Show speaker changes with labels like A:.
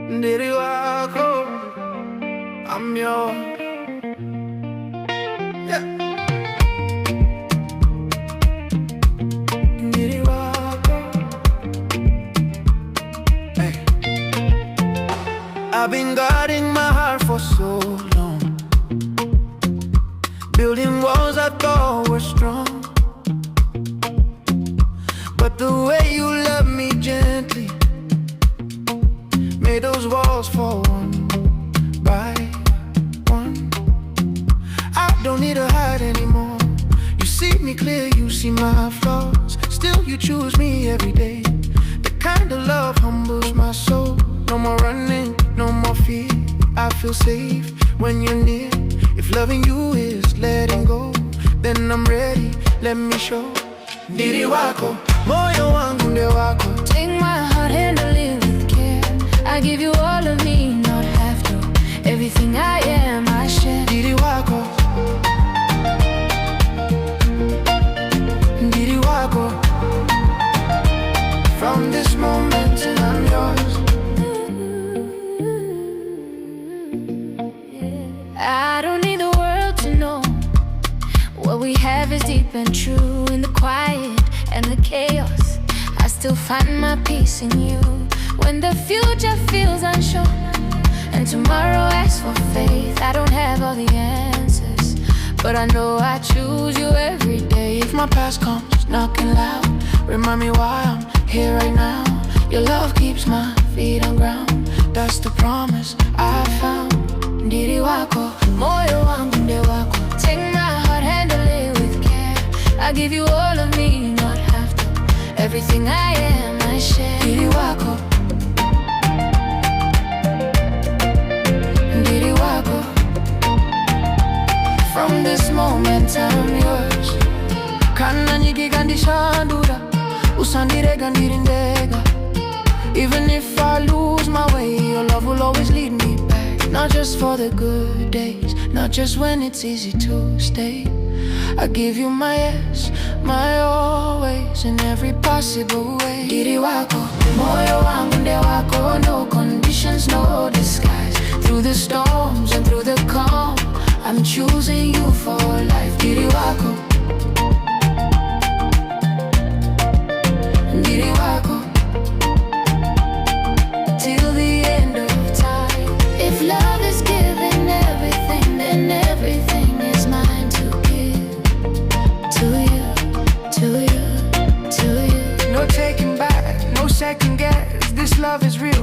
A: Ndiri Wako, I'm yours. Yeah. Ndiri Wako. Hey. I've been guarding my heart for so long, building walls I thought were strong. But the way you love me gently made those walls fall one by one. I don't need to hide anymore. You see me clear, you see my flaws. Still you choose me every day. The kind of love humbles my soul. No more running, no more fear. I feel safe when you're near. If loving you is letting go, then I'm ready, let me show. Ndiri Wako, moyo wangu nde wako.
B: Take my heart, handle it with care. I give you all of me, not have to. Everything I am, I share.
A: Ndiri Wako, Ndiri Wako. From this moment till I'm yours.
B: I don't need the world to know what we have is deep and true. In the quiet and the chaos, I still find my peace in you. When the future feels unsure and tomorrow asks for faith, I don't have all the answers, but I know I choose you every day.
A: If my past comes knocking loud, remind me why I'm here right now. Your love keeps my feet on ground. That's the promise I found.
B: Ndiri Wako, moyo wangu nde wako. Take my heart, handle it with care. I give you all of me, not have to. Everything I am, I share.
A: Ndiri Wako, Ndiri Wako. From this moment I'm yours. Kana nyigiga ndishandura, usandirega ndirindega. Even if I lose my way, your love will always lead me back. Not just for the good days, not just when it's easy to stay. I give you my yes, my always, in every possible way.
B: Ndiri Wako, moyo wangu nde wako. No conditions, no disguise. Through the storms and through the calm, I'm choosing you for life.
A: Ndiri Wako, Ndiri Wako.
B: Till the end of time. If love is giving everything, then everything is mine to give. To you, to you, to you.
A: No taking back, no second guess. This love is real.